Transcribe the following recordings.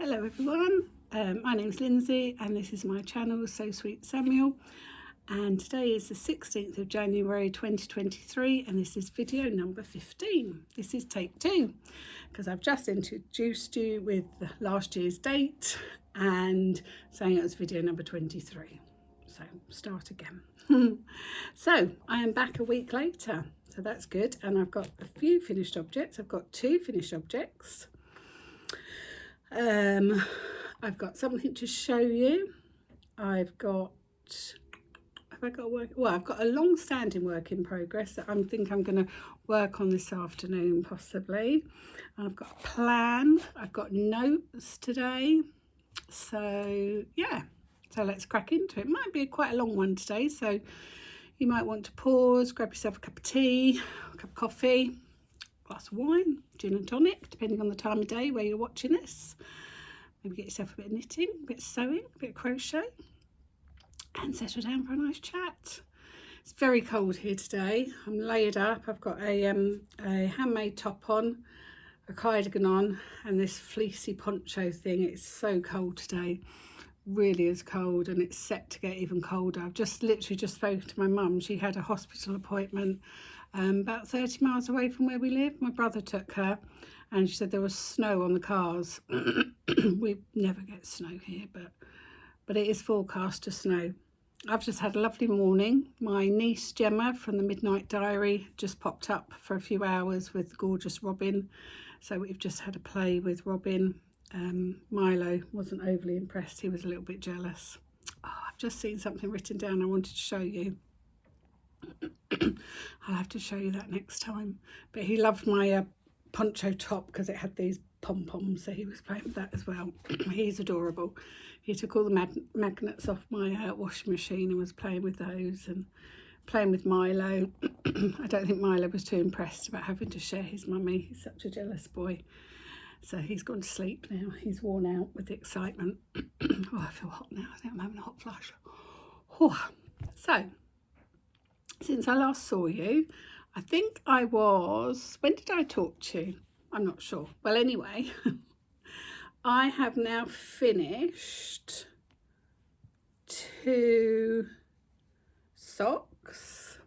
Hello everyone, my name's Lindsay and this is my channel So Sweet Samuel, and today is the 16th of January 2023 and this is video number 15. This is take 2 because I've just introduced you with last year's date and saying it was video number 23. So start again. So I am back a week later, so that's good, and I've got a few finished objects. I've got 2 finished objects. I've got something to show you. I've got a long-standing work in progress that I think I'm going to work on this afternoon possibly. I've got a plan, I've got notes today, so yeah, so let's crack into it. It might be quite a long one today, so you might want to pause, grab yourself a cup of tea, a cup of coffee, glass of wine, gin and tonic, depending on the time of day where you're watching this. Maybe get yourself a bit of knitting, a bit of sewing, a bit of crochet, and settle down for a nice chat. It's very cold here today. I'm layered up. I've got a handmade top on, a cardigan on, and this fleecy poncho thing. It's so cold today. Really is cold, and it's set to get even colder. I've literally just spoken to my mum. She had a hospital appointment about 30 miles away from where we live. My brother took her and she said there was snow on the cars. We never get snow here, but it is forecast to snow. I've just had a lovely morning. My niece Gemma from the Midnight Diary just popped up for a few hours with gorgeous Robin, so we've just had a play with Robin. Milo wasn't overly impressed. He was a little bit jealous. I've just seen something written down I wanted to show you. I'll have to show you that next time. But he loved my poncho top because it had these pom-poms, so he was playing with that as well. He's adorable. He took all the magnets off my washing machine and was playing with those and playing with Milo. I don't think Milo was too impressed about having to share his mummy. He's such a jealous boy. So he's gone to sleep now. He's worn out with the excitement. Oh, I feel hot now. I think I'm having a hot flush. Oh. So, since I last saw you, I think I was... When did I talk to you? I'm not sure. Well, anyway, I have now finished 2 socks.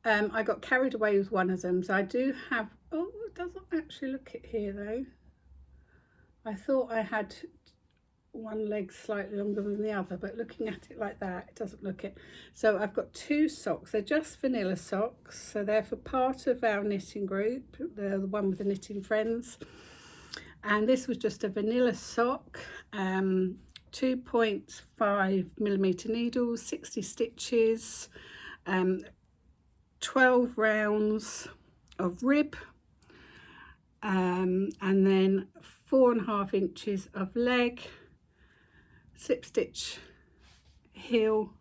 I got carried away with one of them, so I do have... Oh, it doesn't actually look it here though. I thought I had one leg slightly longer than the other, but looking at it like that, it doesn't look it. So I've got 2 socks. They're just vanilla socks, so they're for part of our knitting group. They're the one with the knitting friends, and this was just a vanilla sock. 2.5mm needles, 60 stitches, 12 rounds of rib, and then 4.5 inches of leg, slip stitch heel,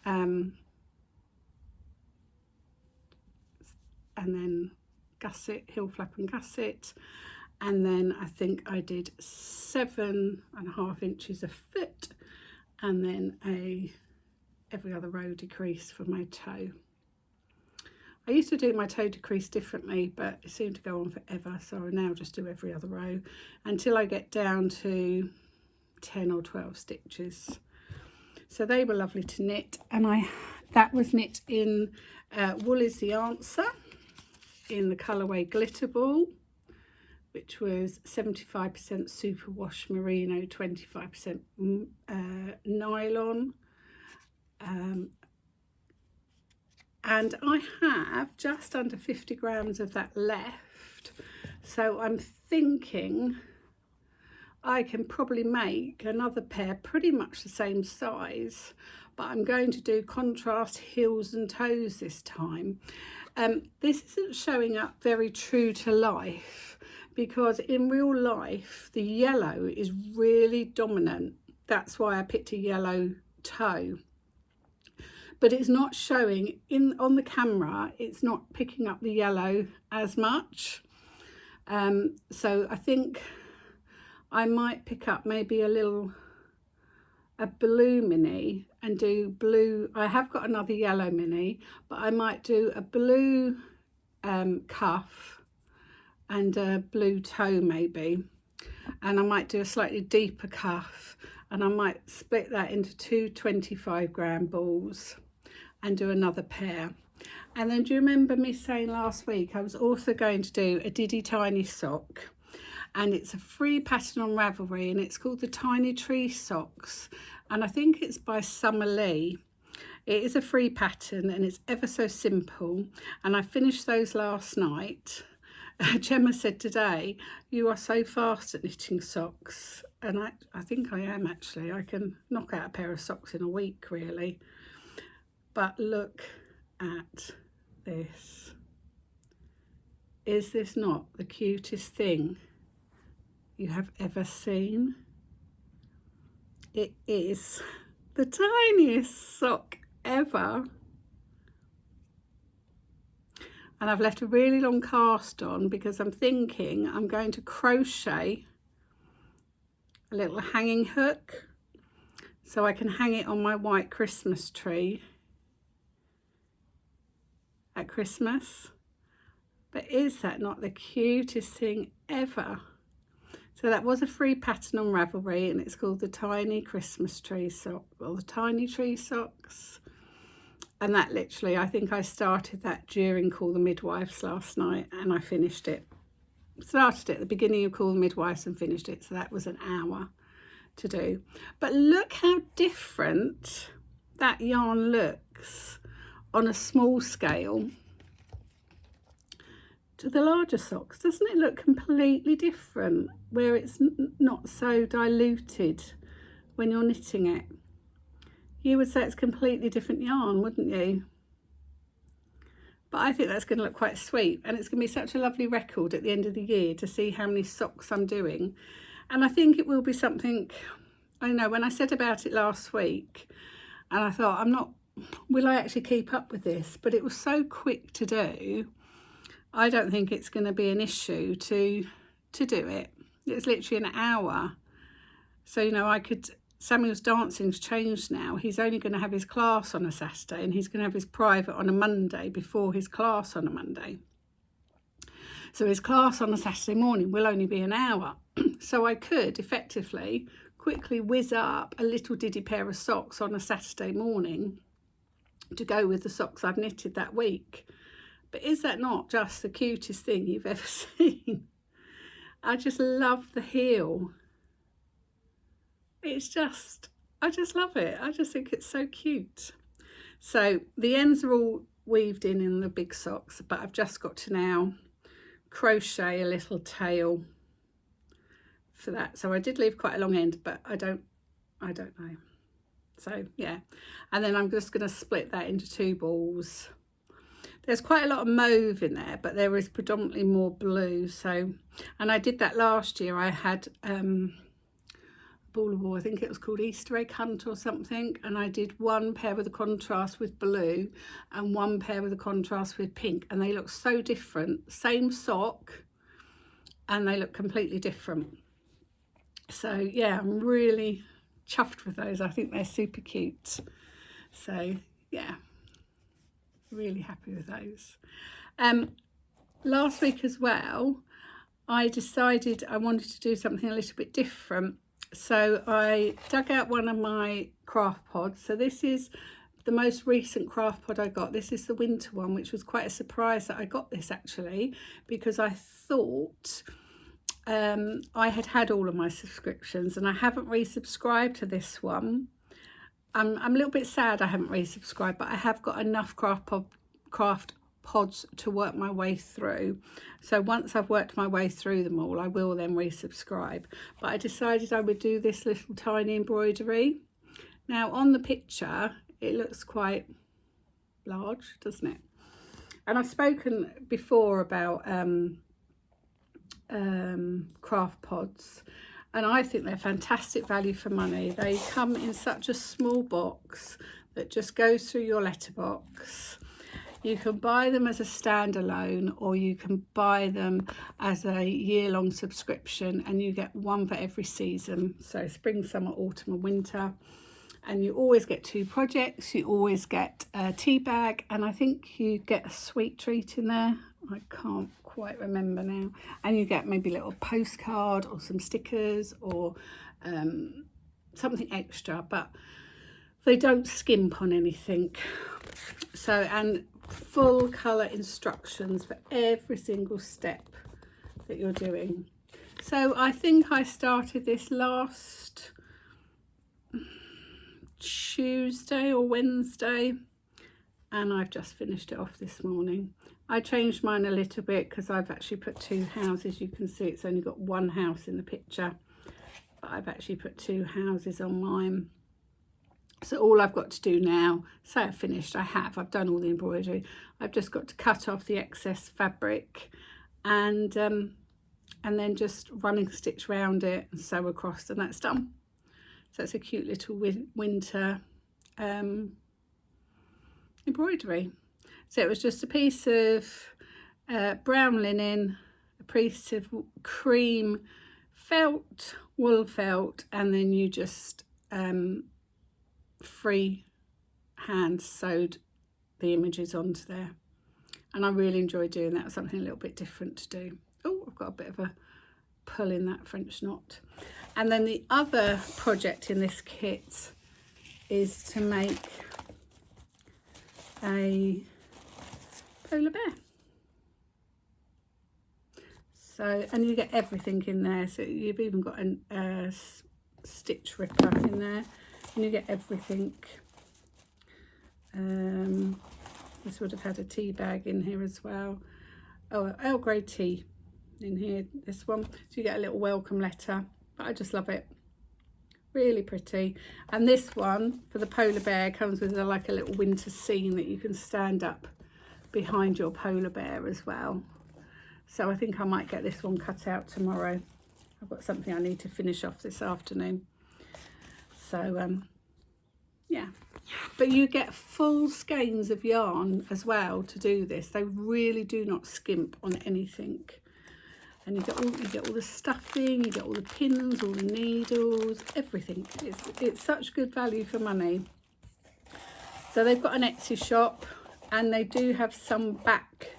and then gusset, heel flap and gusset, and then I think I did 7.5 inches of foot, and then every other row decrease for my toe. I used to do my toe decrease differently, but it seemed to go on forever, so I now just do every other row until I get down to 10 or 12 stitches. So they were lovely to knit, and that was knit in Wool is the Answer in the colourway Glitter Ball, which was 75% superwash merino, 25% nylon. And I have just under 50 grams of that left, so I'm thinking I can probably make another pair pretty much the same size, but I'm going to do contrast heels and toes this time. This isn't showing up very true to life because in real life the yellow is really dominant. That's why I picked a yellow toe. But it's not showing on the camera, it's not picking up the yellow as much. So I think I might pick up maybe a blue mini and do blue. I have got another yellow mini, but I might do a blue cuff and a blue toe maybe. and I might do a slightly deeper cuff, and I might split that into two 25-gram balls and do another pair. And then do you remember me saying last week I was also going to do a Diddy Tiny sock, and it's a free pattern on Ravelry, and it's called the Tiny Tree Socks, and I think it's by Summer Lee. It is a free pattern and it's ever so simple, and I finished those last night. Gemma said today, "You are so fast at knitting socks," and I think I am actually. I can knock out a pair of socks in a week really. But look at this. Is this not the cutest thing you have ever seen? It is the tiniest sock ever. And I've left a really long cast on because I'm thinking I'm going to crochet a little hanging hook so I can hang it on my white Christmas tree at Christmas. But is that not the cutest thing ever? So that was a free pattern on Ravelry, and it's called the Tiny Christmas Tree Sock, or the Tiny Tree Socks. And that literally, I think I started that during Call the Midwives last night, and I finished it. Started it at the beginning of Call the Midwives and finished it, so that was an hour to do. But look how different that yarn looks on a small scale to the larger socks. Doesn't it look completely different, where it's not so diluted when you're knitting it? You would say it's completely different yarn, wouldn't you? But I think that's going to look quite sweet, and it's going to be such a lovely record at the end of the year to see how many socks I'm doing. And I think it will be something, I know when I said about it last week, and I thought, will I actually keep up with this? But it was so quick to do, I don't think it's going to be an issue to do it. It's literally an hour. So, you know, Samuel's dancing's changed now. He's only going to have his class on a Saturday, and he's going to have his private on a Monday before his class on a Monday. So his class on a Saturday morning will only be an hour. So I could effectively quickly whiz up a little diddy pair of socks on a Saturday morning to go with the socks I've knitted that week. But is that not just the cutest thing you've ever seen? I just love the heel. I just love it. I just think it's so cute. So the ends are all weaved in the big socks, but I've just got to now crochet a little tail for that. So I did leave quite a long end, but I don't know. So yeah, and then I'm just going to split that into two balls. There's quite a lot of mauve in there, but there is predominantly more blue. So, and I did that last year. I had ball of wool, I think it was called Easter egg hunt or something, and I did one pair with a contrast with blue and one pair with a contrast with pink, and they look so different. Same sock, and they look completely different. So yeah, I'm really chuffed with those. I think they're super cute. So yeah, really happy with those. Last week as well, I decided I wanted to do something a little bit different. So I dug out one of my craft pods. So this is the most recent craft pod I got. This is the winter one, which was quite a surprise that I got this actually, because I thought I had all of my subscriptions, and I haven't resubscribed to this one. I'm a little bit sad I haven't resubscribed, but I have got enough craft pods to work my way through. So once I've worked my way through them all, I will then resubscribe. But I decided I would do this little tiny embroidery. Now on the picture, it looks quite large, doesn't it? And I've spoken before about craft pods, and I think they're fantastic value for money. They come in such a small box that just goes through your letterbox. You can buy them as a standalone, or you can buy them as a year-long subscription, and you get one for every season. So spring, summer, autumn and winter. And you always get 2 projects. You always get a tea bag, and I think you get a sweet treat in there I can't quite remember now. And you get maybe a little postcard or some stickers or something extra, but they don't skimp on anything. So, and full colour instructions for every single step that you're doing. So I think I started this last Tuesday or Wednesday, and I've just finished it off this morning. I changed mine a little bit because I've actually put 2 houses. You can see it's only got 1 house in the picture, but I've actually put 2 houses on mine. So all I've got to do now, say I've finished, I've done all the embroidery. I've just got to cut off the excess fabric and then just running stitch round it and sew across, and that's done. So it's a cute little winter embroidery. So it was just a piece of brown linen, a piece of cream felt, wool felt, and then you just free hand sewed the images onto there. And I really enjoy doing that. It was something a little bit different to do. Oh, I've got a bit of a pull in that French knot. And then the other project in this kit is to make a polar bear. So, and you get everything in there. So you've even got a stitch ripper in there, and you get everything. This would have had a tea bag in here as well. Oh, Earl Grey tea in here, this one. So you get a little welcome letter, but I just love it. Really pretty. And this one for the polar bear comes with like a little winter scene that you can stand up behind your polar bear as well. So I think I might get this one cut out tomorrow. I've got something I need to finish off this afternoon. So yeah, but you get full skeins of yarn as well to do this. They really do not skimp on anything. And you get all the stuffing, you get all the pins, all the needles, everything. It's such good value for money. So they've got an Etsy shop, and they do have some back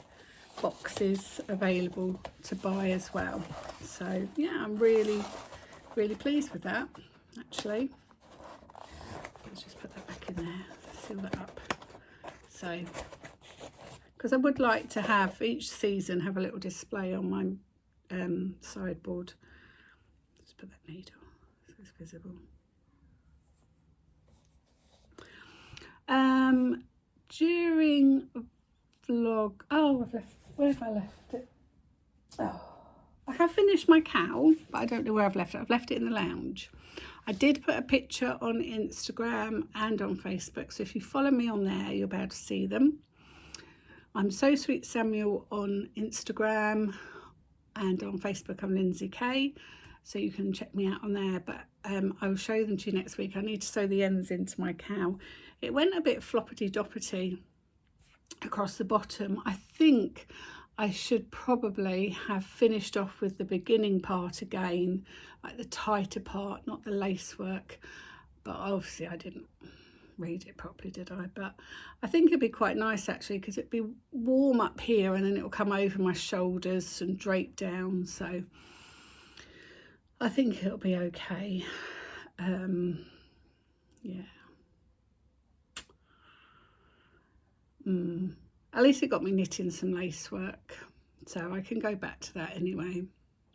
boxes available to buy as well. So yeah, I'm really pleased with that, actually. Let's just put that back in there, seal that up. So, because I would like to have each season have a little display on my sideboard. Just put that needle so it's visible. During vlog, where have I left it? Oh, I have finished my cowl, but I don't know where I've left it. I've left it in the lounge. I did put a picture on Instagram and on Facebook, so if you follow me on there, you'll be able to see them. I'm So Sweet Samuel on Instagram, and on Facebook I'm Lindsay Kay, so you can check me out on there. But I will show them to you next week. I need to sew the ends into my cowl. It went a bit floppity doppity across the bottom. I think I should probably have finished off with the beginning part again, like the tighter part, not the lace work. But obviously I didn't read it properly, did I? But I think it'd be quite nice actually, because it'd be warm up here and then it'll come over my shoulders and drape down. So I think it'll be okay. Yeah. At least it got me knitting some lace work, so I can go back to that anyway,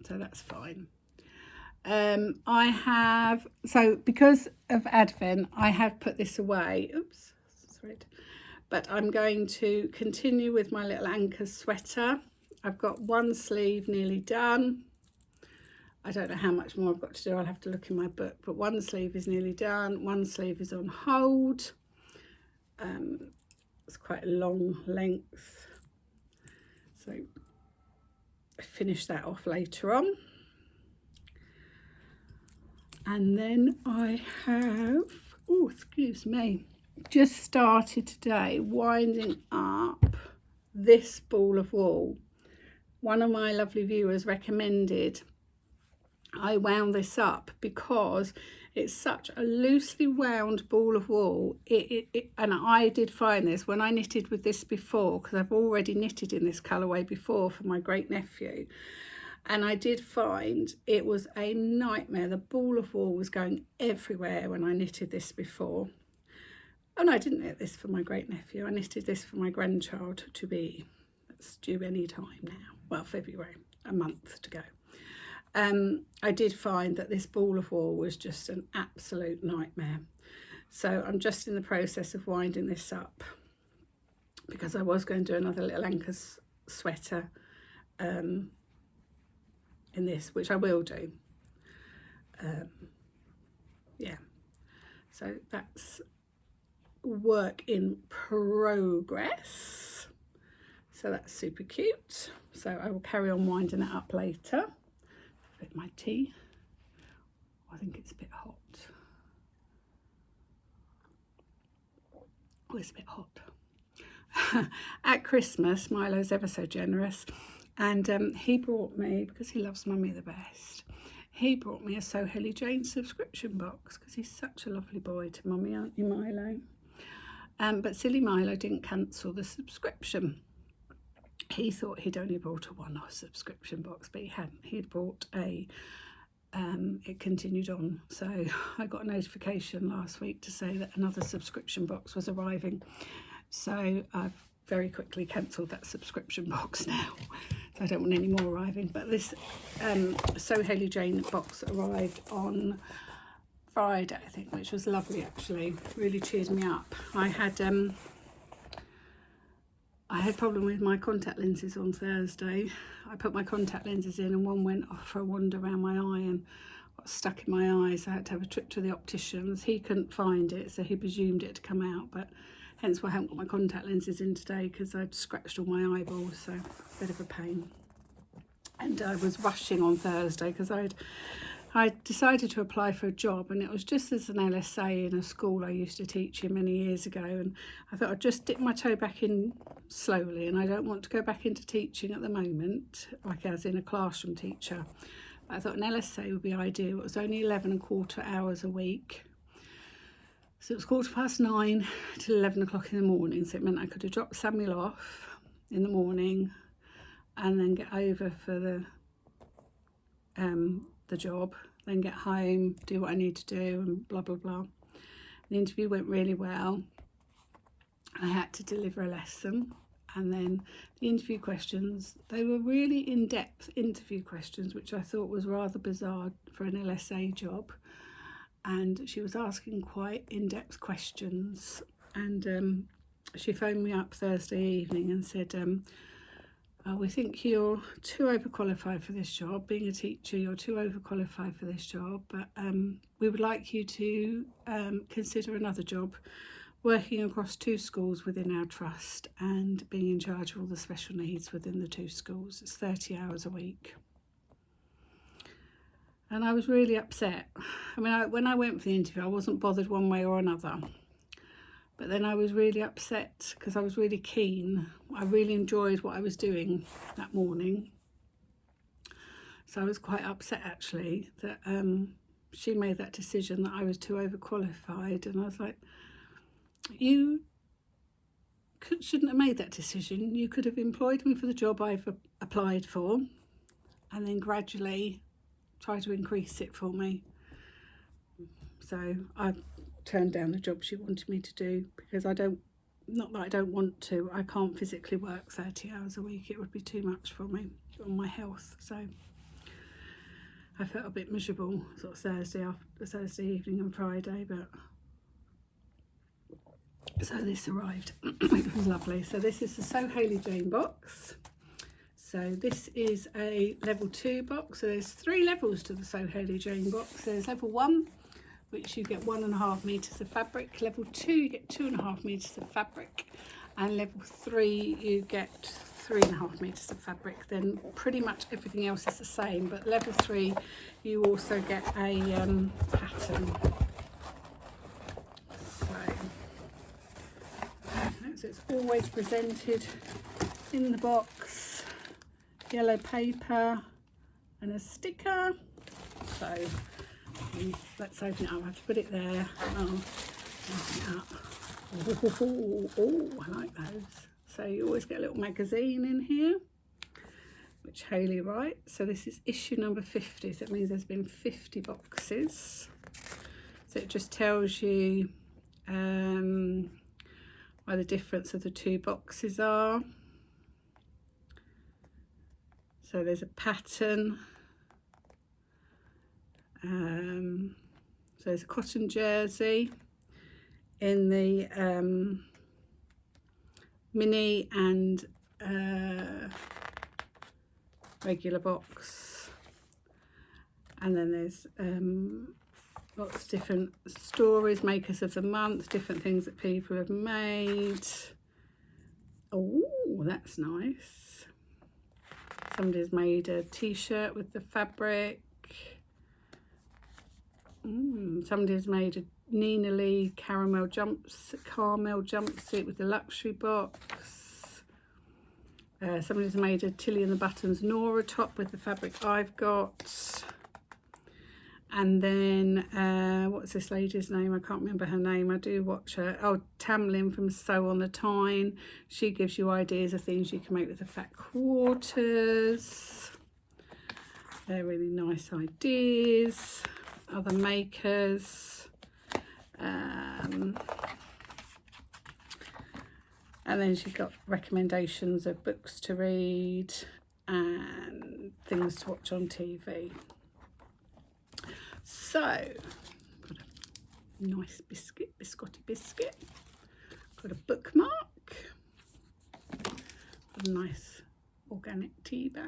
so that's fine. I have, so because of Advent, I have put this away. Oops, sorry. But I'm going to continue with my little Ankers sweater. I've got one sleeve nearly done. I don't know how much more I've got to do. I'll have to look in my book, but one sleeve is nearly done. One sleeve is on hold. It's quite a long length, so I finish that off later on. And then I have, oh excuse me, just started today winding up this ball of wool. One of my lovely viewers recommended I wound this up because it's such a loosely wound ball of wool. And I did find this when I knitted with this before, because I've already knitted in this colourway before for my great nephew. And I did find it was a nightmare. The ball of wool was going everywhere when I knitted this before. And I didn't knit this for my great nephew. I knitted this for my grandchild to be. That's due any time now. Well, February, a month to go. I did find that this ball of wool was just an absolute nightmare. So I'm just in the process of winding this up, because I was going to do another little Ankers sweater in this, which I will do. Yeah, so that's work in progress. So that's super cute. So I will carry on winding it up later. With my tea. I think it's a bit hot. Oh, it's a bit hot. At Christmas, Milo's ever so generous, and he brought me, because he loves Mummy the best, he brought me a So Helly Jane subscription box, because he's such a lovely boy to Mummy, aren't you, Milo? But silly Milo didn't cancel the subscription. He thought he'd only bought a one-off subscription box, but he hadn't. He'd bought a, it continued on. So I got a notification last week to say that another subscription box was arriving. So I've very quickly cancelled that subscription box now. So I don't want any more arriving. But this So Helly Jane box arrived on Friday, I think, which was lovely actually. Really cheered me up. I had a problem with my contact lenses on Thursday. I put my contact lenses in and one went off for a wander around my eye and got stuck in my eye, so I had to have a trip to the opticians. He couldn't find it, so he presumed it to come out, but hence why I haven't got my contact lenses in today, because I'd scratched all my eyeballs, so a bit of a pain. And I was rushing on Thursday because I decided to apply for a job, and it was just as an LSA in a school I used to teach in many years ago, and I thought I'd just dip my toe back in slowly, and I don't want to go back into teaching at the moment, like as in a classroom teacher. But I thought an LSA would be ideal. It was only 11.25 hours a week. So it was 9:15 till 11 o'clock in the morning, so it meant I could have dropped Samuel off in the morning and then get over for the job, then get home, do what I need to do, and blah blah blah. The interview went really well. I had to deliver a lesson, and then the interview questions, they were really in-depth interview questions, which I thought was rather bizarre for an LSA job. And she was asking quite in-depth questions, and she phoned me up Thursday evening and said, we think you're too overqualified for this job. Being a teacher, you're too overqualified for this job, but we would like you to consider another job working across 2 schools within our trust and being in charge of all the special needs within the 2 schools. It's 30 hours a week. And I was really upset. I mean, when I went for the interview, I wasn't bothered one way or another. But then I was really upset because I was really keen. I really enjoyed what I was doing that morning. So I was quite upset actually that she made that decision that I was too overqualified. And I was like, you shouldn't have made that decision. You could have employed me for the job I've applied for and then gradually try to increase it for me. So I turned down the job she wanted me to do because not that I don't want to, I can't physically work 30 hours a week. It would be too much for me on my health. So I felt a bit miserable sort of Thursday evening and Friday, but so this arrived. It was lovely. So this is the So Helly Jane box. So this is a level 2 box. So there's 3 levels to the So Helly Jane box. There's level 1, which you get 1.5 meters of fabric. Level 2, you get 2.5 meters of fabric. And level 3, you get 3.5 meters of fabric. Then pretty much everything else is the same. But level 3, you also get a pattern. So it's always presented in the box. Yellow paper and a sticker. So let's open it up. I have to put it there. Oh, open it up. Oh, I like those. So you always get a little magazine in here, which Hayley writes. So this is issue number 50, so it means there's been 50 boxes. So it just tells you why the difference of the two boxes are. So there's a pattern. So there's a cotton jersey in the mini and regular box, and then there's lots of different stories, makers of the month, different things that people have made. Oh, that's nice. Somebody's made a t-shirt with the fabric. Somebody's made a Nina Lee caramel jumpsuit with the luxury box. Somebody's made a Tilly and the Buttons Nora top with the fabric I've got. And then, what's this lady's name? I can't remember her name. I do watch her. Oh, Tamlin from Sew on the Tyne. She gives you ideas of things you can make with the fat quarters. They're really nice ideas. Other makers. And then she's got recommendations of books to read and things to watch on TV. So, got a nice biscotti biscuit. Got a bookmark. Got a nice organic tea bag.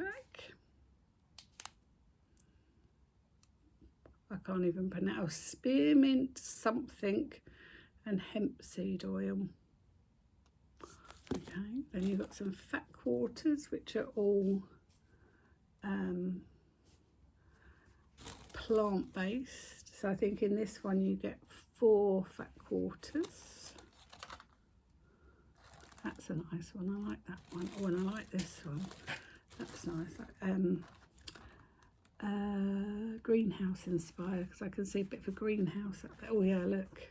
I can't even pronounce. Spearmint something and hemp seed oil. Okay, then you've got some fat quarters, which are all plant-based. So I think in this one you get 4 fat quarters. That's a nice one. I like that one. Oh, and I like this one. That's nice. Greenhouse inspired, because I can see a bit of a greenhouse up there. Oh yeah, look.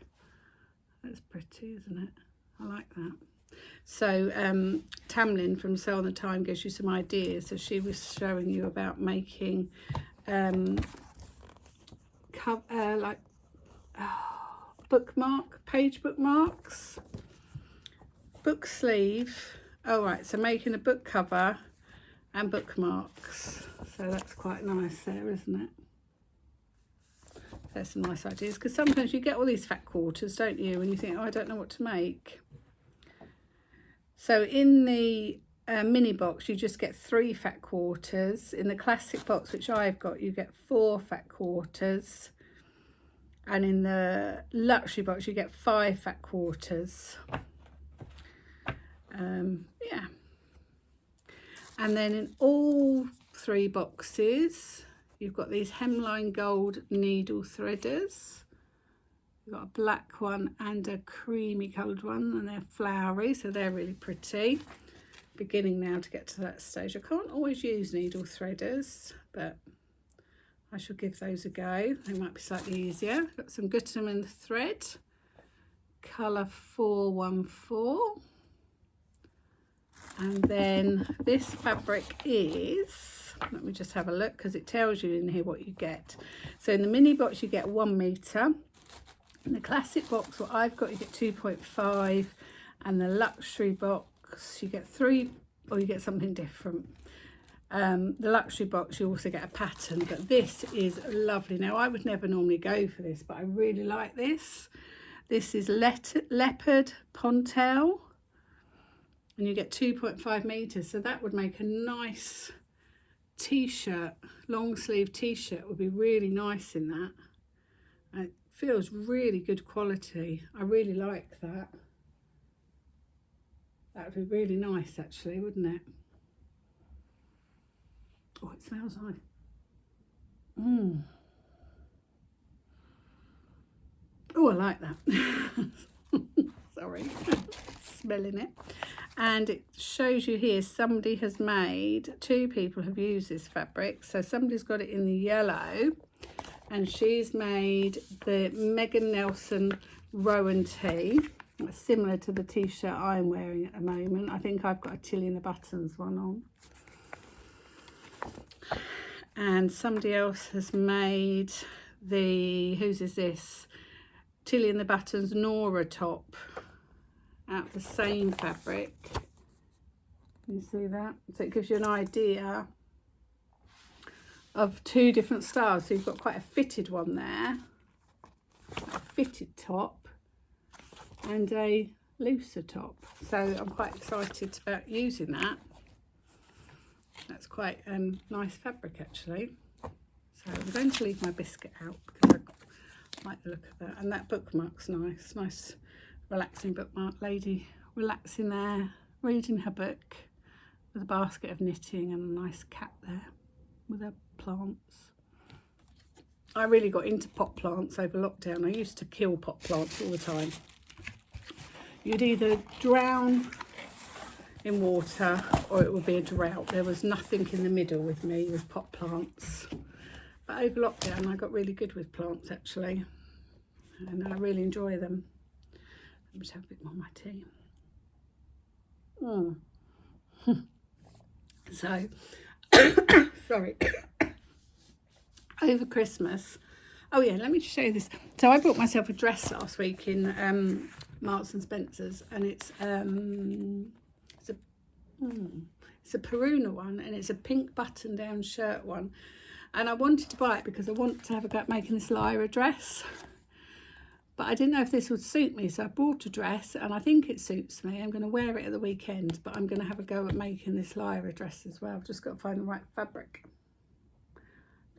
That's pretty, isn't it? I like that. So Tamlin from Sew on the Tyne gives you some ideas. So she was showing you about making page bookmarks, book sleeve. Oh right, so making a book cover and bookmarks. So that's quite nice there, isn't it? There's some nice ideas, because sometimes you get all these fat quarters, don't you, and you think, oh, I don't know what to make. So in the mini box you just get 3 fat quarters. In the classic box, which I've got, you get 4 fat quarters, and in the luxury box you get 5 fat quarters. Yeah, and then in all 3 boxes you've got these hemline gold needle threaders. You've got a black one and a creamy coloured one, and they're flowery, so they're really pretty. Beginning now to get to that stage. I can't always use needle threaders, but I shall give those a go. They might be slightly easier. Got some Gutterman thread, colour 414. And then this fabric is, let me just have a look, because it tells you in here what you get. So in the mini box you get 1 metre. In the classic box, what I've got, you get 2.5, and the luxury box you get 3, or you get something different. The luxury box you also get a pattern, but this is lovely. Now I would never normally go for this, but I really like this. This is leopard pontel, and you get 2.5 metres, so that would make a nice t-shirt, long sleeve t-shirt would be really nice in that. It feels really good quality. I really like that. That would be really nice actually, wouldn't it? Oh, it smells nice. Oh, I like that. Sorry, smelling it. And it shows you here somebody has made, 2 people have used this fabric. So somebody's got it in the yellow and she's made the Megan Nelson Rowan tee. It's similar to the t-shirt I'm wearing at the moment. I think I've got a Tilly and the Buttons one on. And somebody else has made the, whose is this? Tilly and the Buttons Nora top out of the same fabric. Can you see that? So it gives you an idea of two different styles. So you've got quite a fitted one there, a fitted top, and a looser top. So I'm quite excited about using that. That's quite nice fabric actually. So I'm going to leave my biscuit out because I like the look of that. And that bookmark's nice. Nice relaxing bookmark. Lady relaxing there, reading her book with a basket of knitting and a nice cat there with her plants. I really got into pot plants over lockdown. I used to kill pot plants all the time. You'd either drown in water or it would be a drought. There was nothing in the middle with me with pot plants. But over lockdown I got really good with plants actually, and I really enjoy them. Let me just have a bit more of my tea. So sorry. Over Christmas, oh yeah, let me just show you this. So I bought myself a dress last week in Marks and Spencer's, and it's a Peruna one, and it's a pink button down shirt one, and I wanted to buy it because I want to have a go at making this Lyra dress, but I didn't know if this would suit me, so I bought a dress and I think it suits me. I'm going to wear it at the weekend, but I'm going to have a go at making this Lyra dress as well. I've just got to find the right fabric.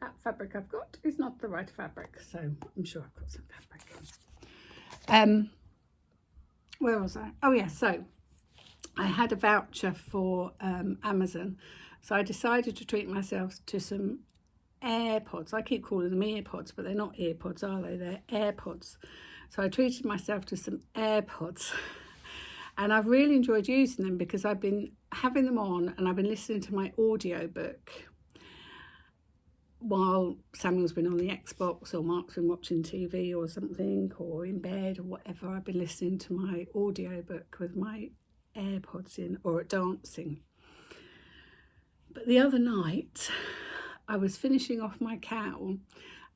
That fabric I've got is not the right fabric, so I'm sure I've got some fabric. Where was I? Oh yeah, so I had a voucher for Amazon, so I decided to treat myself to some AirPods. I keep calling them earpods, but they're not earpods, are they? They're AirPods. So I treated myself to some AirPods, and I've really enjoyed using them because I've been having them on and I've been listening to my audiobook while Samuel's been on the Xbox or Mark's been watching TV or something, or in bed or whatever. I've been listening to my audiobook with my AirPods in, or at dancing. But the other night I was finishing off my cowl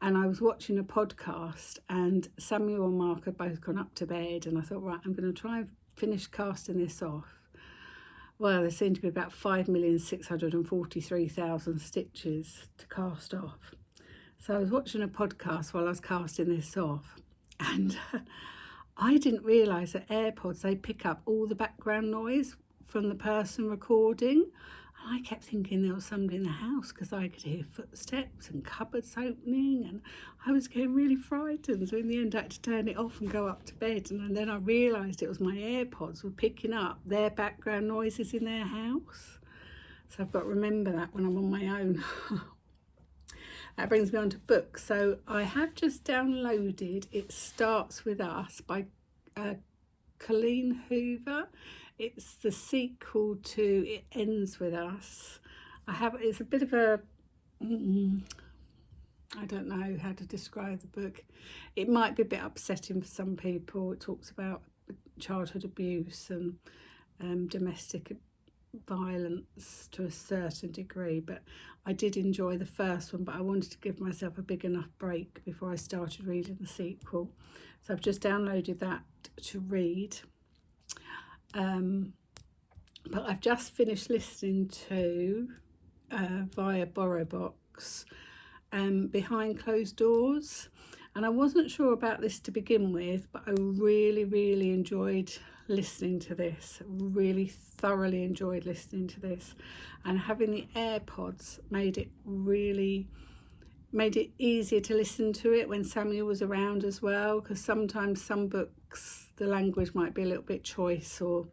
and I was watching a podcast, and Samuel and Mark had both gone up to bed, and I thought, right, I'm going to try and finish casting this off. Well, there seemed to be about 5,643,000 stitches to cast off. So I was watching a podcast while I was casting this off, and I didn't realise that AirPods, they pick up all the background noise from the person recording. I kept thinking there was somebody in the house because I could hear footsteps and cupboards opening, and I was getting really frightened. So in the end I had to turn it off and go up to bed, and then I realised it was my AirPods were picking up their background noises in their house. So I've got to remember that when I'm on my own. That brings me on to books. So I have just downloaded It Starts With Us by Colleen Hoover. It's the sequel to It Ends With Us. It's a bit of a, I don't know how to describe the book. It might be a bit upsetting for some people. It talks about childhood abuse and domestic violence to a certain degree, but I did enjoy the first one, but I wanted to give myself a big enough break before I started reading the sequel. So I've just downloaded that to read. But I've just finished listening to via BorrowBox Behind Closed Doors, and I wasn't sure about this to begin with, but I really enjoyed listening to this. Really thoroughly enjoyed listening to this, and having the AirPods made it easier to listen to it when Samuel was around as well, because sometimes some books the language might be a little bit choice, or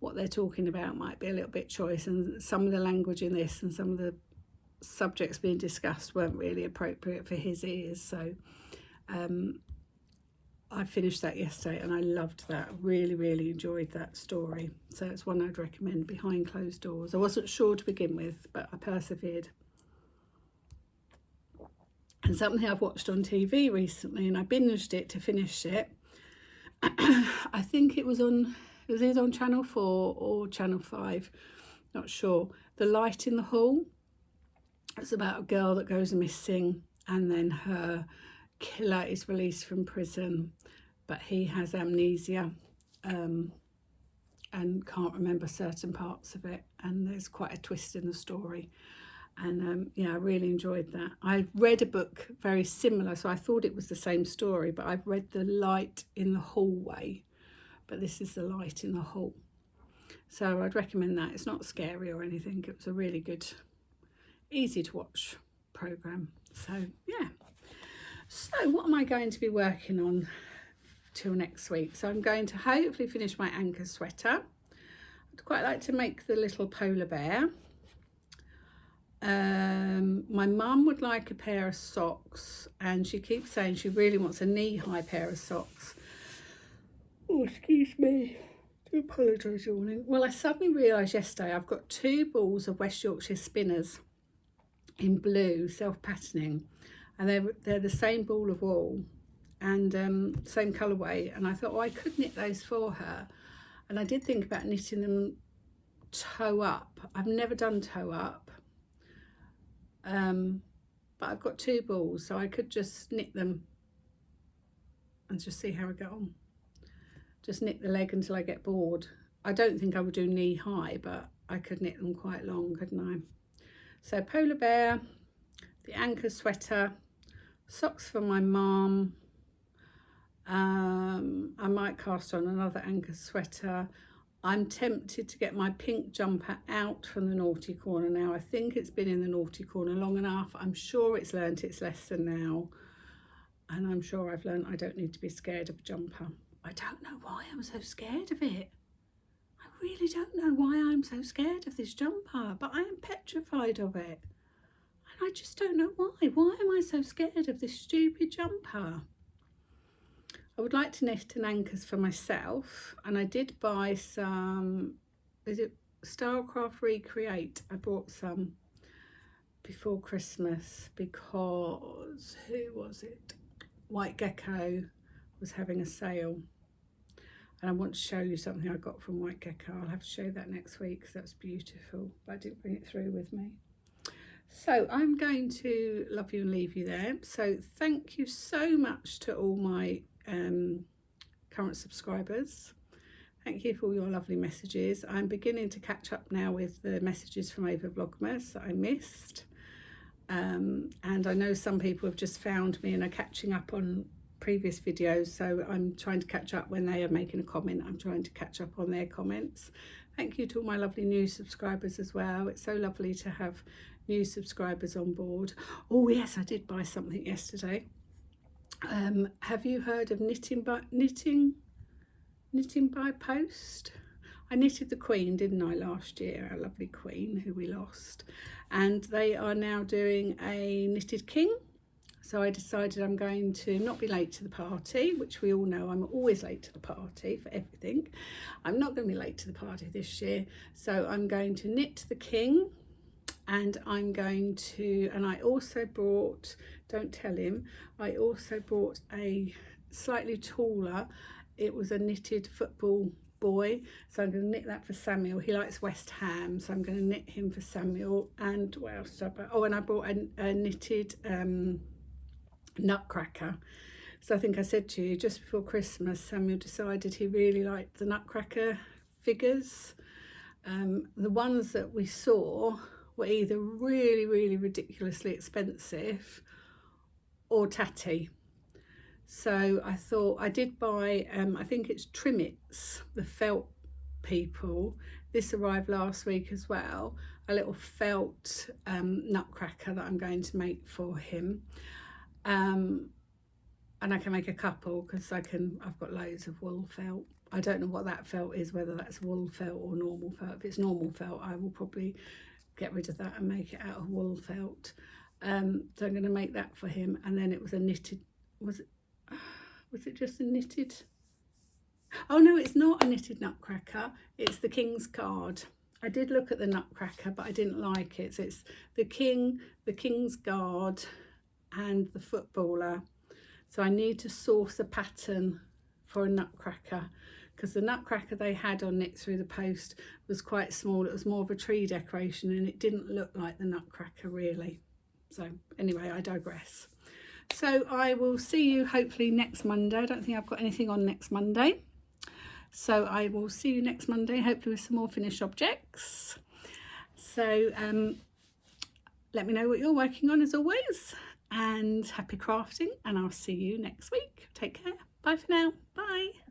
what they're talking about might be a little bit choice, and some of the language in this and some of the subjects being discussed weren't really appropriate for his ears. So I finished that yesterday and I loved that. Really enjoyed that story. So it's one I'd recommend, Behind Closed Doors. I wasn't sure to begin with, but I persevered. and something I've watched on TV recently, and I binged it to finish it. I think it was either on Channel 4 or Channel 5, not sure. The Light in the Hall. It's about a girl that goes missing, and then her killer is released from prison, but he has amnesia and can't remember certain parts of it, and there's quite a twist in the story. And yeah, I really enjoyed that. I've read a book very similar, so I thought it was the same story, but I've read The Light in the Hallway, but this is The Light in the Hall. So I'd recommend that. It's not scary or anything. It was a really good, easy to watch program. So yeah. So what am I going to be working on till next week? So I'm going to hopefully finish my Ankers sweater. I'd quite like to make the little polar bear. My mum would like a pair of socks, and she keeps saying she really wants a knee-high pair of socks. Oh, excuse me. I do apologise, yawning. Well, I suddenly realised yesterday I've got 2 balls of West Yorkshire Spinners in blue, self-patterning, and they're the same ball of wool and same colourway, and I thought, oh, I could knit those for her. And I did think about knitting them toe up. I've never done toe up. But I've got 2 balls, so I could just knit them and just see how I get on. Just knit the leg until I get bored. I don't think I would do knee high, but I could knit them quite long, couldn't I? So polar bear, the Ankers sweater, socks for my mum. I might cast on another Ankers sweater. I'm tempted to get my pink jumper out from the naughty corner now. I think it's been in the naughty corner long enough. I'm sure it's learnt its lesson now. And I'm sure I've learnt I don't need to be scared of a jumper. I don't know why I'm so scared of it. I really don't know why I'm so scared of this jumper, but I am petrified of it. And I just don't know why. Why am I so scared of this stupid jumper? I would like to knit an Ankers for myself, and I did buy some, is it Stylecraft Recreate? I bought some before Christmas because, who was it? White Gecko was having a sale, and I want to show you something I got from White Gecko. I'll have to show that next week because that's beautiful, but I didn't bring it through with me. So I'm going to love you and leave you there. So thank you so much to all my current subscribers. Thank you for all your lovely messages. I'm beginning to catch up now with the messages from over Vlogmas that I missed, and I know some people have just found me and are catching up on previous videos, so I'm trying to catch up. When they are making a comment, I'm trying to catch up on their comments. Thank you to all my lovely new subscribers as well. It's so lovely to have new subscribers on board. Oh yes, I did buy something yesterday. Have you heard of knitting by post? I knitted the Queen, didn't I, last year, our lovely Queen who we lost, and they are now doing a knitted king. So I decided I'm going to not be late to the party, which we all know I'm always late to the party for everything. I'm not going to be late to the party this year, so I'm going to knit the king. And I'm going to, and I also brought, don't tell him, I also brought a slightly taller, it was a knitted football boy, so I'm going to knit that for Samuel. He likes West Ham, so I'm going to knit him for Samuel. And what else did I buy? Oh, and I brought a knitted nutcracker. So I think I said to you, just before Christmas, Samuel decided he really liked the nutcracker figures. The ones that we saw were either really, really ridiculously expensive or tatty. So I thought, I did buy, I think it's Trimmets, the felt people. This arrived last week as well, a little felt nutcracker that I'm going to make for him. And I can make a couple because I've got loads of wool felt. I don't know what that felt is, whether that's wool felt or normal felt. If it's normal felt, I will probably get rid of that and make it out of wool felt. So I'm going to make that for him. And then it was a knitted, was it just a knitted? Oh no, it's not a knitted nutcracker. It's the King's Guard. I did look at the nutcracker, but I didn't like it. So it's the King's Guard and the footballer. So I need to source a pattern for a nutcracker, because the nutcracker they had on Knit Through the Post was quite small. It was more of a tree decoration and it didn't look like the nutcracker really. So anyway, I digress. So I will see you hopefully next Monday. I don't think I've got anything on next Monday. So I will see you next Monday, hopefully with some more finished objects. So let me know what you're working on as always, and happy crafting, and I'll see you next week. Take care. Bye for now. Bye.